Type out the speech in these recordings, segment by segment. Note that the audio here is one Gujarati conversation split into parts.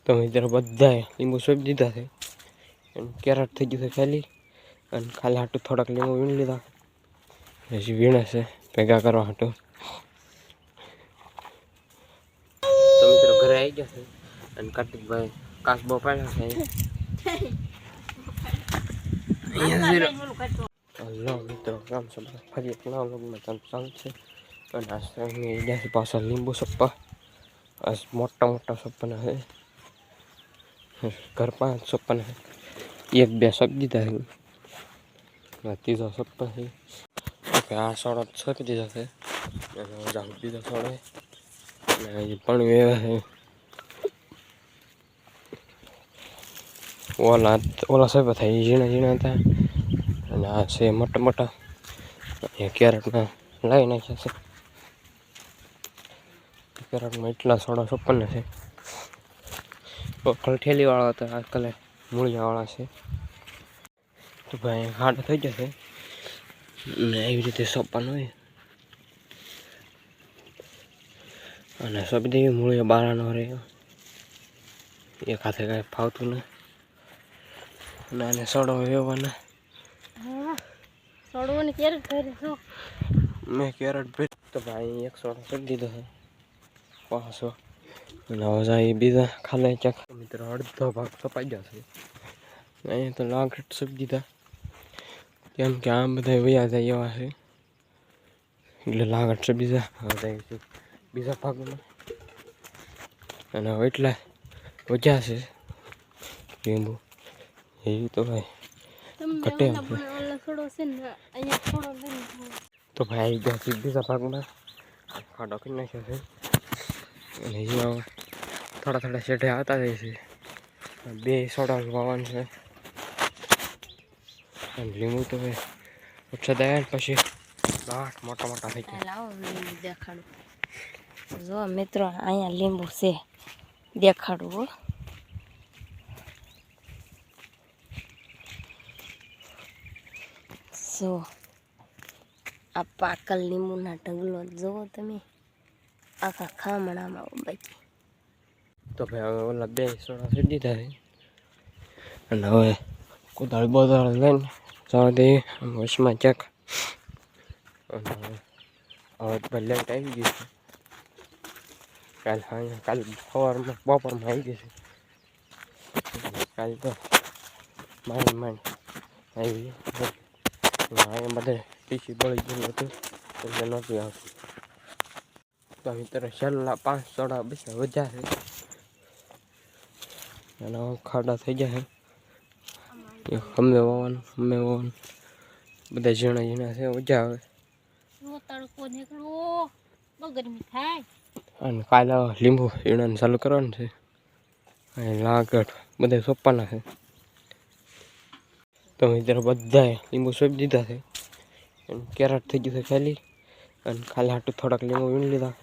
તો મિત્રો બધાએ લીંબુ સોંપી દીધા છે અને કેરેટ થઈ ગયું છે ખાલી અને ખાલી હાટું થોડાક લીંબુ વીણી લીધા હજી વીણે છે ભેગા કરવા હાટું. તો મિત્રો ઘરે આવી ગયા છે અને કાર્તિકભાઈ કાચબો પાડ્યો છે અહીંયા મિત્રો કામ છે ફરી એક નવા લોગમાં ચાલુ છે અને આ પાછળ લીંબુ સોપ્પા આ મોટા મોટા સોપ્પાના છે घर 5 સોપ્પા છે એક બે સોંપી દીધા છે ત્રીજો સોપ્પા છે આ સોડો સોંપી દીધો છે અને જાઉં દીધો સોડે અને પણ એવા છે ઓલા સોંપા થાય ઝીણા ઝીણા હતા અને આ છે મોટા મોટા અહીંયા કેરેટના લાવી નાખ્યા છે કેરેટમાં એટલા સોડા સોંપવાના છે ઠેલી વાળા હતા આજકાલ મૂળિયા વાળા છે તો ભાઈ હાડ થઈ જશે ને એવી રીતે સોંપવાનું હોય અને સોંપી દેવી મૂળિયા બારાનો રહે એક હાથે કાંઈ ફાવતું ને અને આને સોડો વેવવાના સોડવાની કેરેટ ભરી મેં કેરેટ ભરી તો ભાઈ એક સોડો સોંપી દીધો છે 500 અને હવે એ બીજા ખાલી ચક મિત્રો અડધો ભાગ સોંપાઈ જશે અહીંયા તો લાગટ સોંપી દીધા કેમ કે આમ બધા વયા જાય એવા છે એટલે લાગટ છે બીજા ભાગમાં અને હવે એટલા વજ્યા છે લીંબુ એ તો ભાઈ ઘટે તો ભાઈ બીજા ભાગમાં ખાડો કરી નાખ્યો છે અને અહીંયા થોડા થોડા શેઠે આવતા જાય છે બે સોડા વાવવાનું છે અને લીંબુ તો ઓછા દયા પછી લાટ મોટા મોટા થઈ ગયા. લાવો લીંબુ દેખાડું જો મિત્રો અહીંયા લીંબુ છે દેખાડું હો જો આ પાકલ લીંબુના ઢગલો જુઓ તમે આખા ખામણામાં બાકી તો ભાઈ હવે ઓલા બે સોડા થઈ દીધા છે અને હવે કોદાળી બોદાળી લઈને જવા દઈએ વચમાં ચેક અને હવે ભાઈ લાઈટ આવી ગઈ છે કાલ સવારમાં બપોરમાં આવી ગઈ છે કાલ તો માંડ આવી અહીંયા બધે ટીસી બળી ગયું હતું એટલે નહોતું આવતું તો મિત્રો છેલ્લા 5 સોડા બસ વધ્યા છે અને ખાડા થઈ જાય અમે વાવવાનું બધા ઝીણા ઝીણા છે મજા આવે અને કાલે લીંબુ ઈણાને ચાલુ કરવાનું છે અને લાગટ બધા સોંપવાના છે તો મિત્રો બધાએ લીંબુ સોંપી દીધા છે અને કેરેટ થઈ ગયું છે ખાલી અને ખાલી હાટું થોડાક લીંબુ વીણી લીધા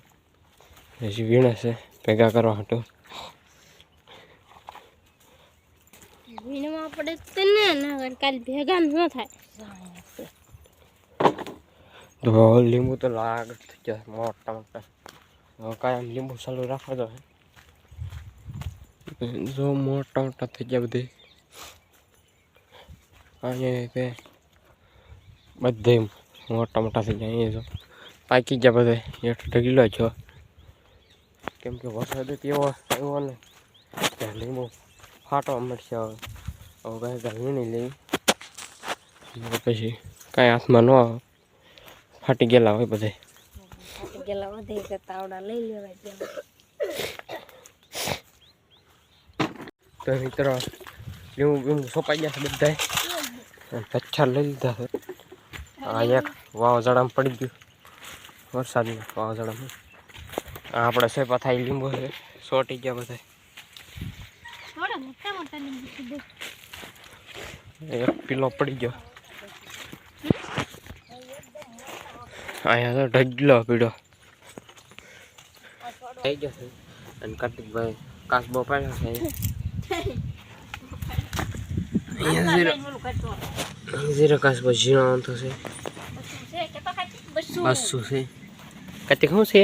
હજી વીણે છે ભેગા કરવા હાટું વીણવા પડે તો ને કાલ ભેગા ન થાય તો લીંબુ તો લાગટ થઈ જશે મોટા મોટા હવે કાયમ લીંબુ ચાલુ રાખવા દો જો મોટા મોટા થઈ ગયા બધી અહીંયા બધે મોટા મોટા થઈ ગયા અહીંયા જો પાકી ગયા બધે હેઠ ઢગલો છો કેમ કે વરસાદ એવો આવ્યો ને ત્યાં લીંબુ ફાટવા મળશે હવે કાંઈ વીણી લેવી પછી કાંઈ હાથમાં ન આવે ફાટી ગયેલા હોય બધે ફાટી ગયેલા વધે કે તાવડા લઈ લેવાય તો મિત્રો લીંબુ સોંપાઈ ગયા છે બધાય પચ્છા લઈ લીધા છે આ એક વાવાઝોડામાં પડી ગયું વરસાદમાં વાવાઝોડામાં આપણે સોંપા થાય લીંબુ છે સોટી ગયા બધા એક પીલો પડી ગયો અહીંયા તો ઢગલો પીડો થઈ ગયો છે અને કાર્તિકભાઈ કાચબો પાડ્યો છે અહીંયા ઝીરો કાચબો ઝીણો થશે 200 છે કાર્તિક શું છે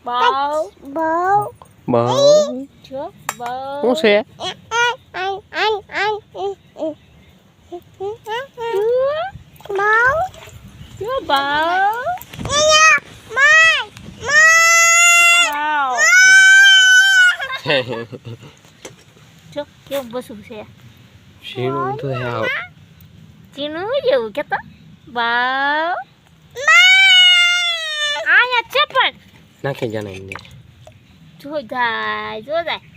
બાવ બાઉ શું છે જો બાઉ જો કેવું બસું છે શીણું તો હે આવ ચીનું જેવું કેતો બાઉ આયા છે પણ નાખી જાને અંદર જો જાય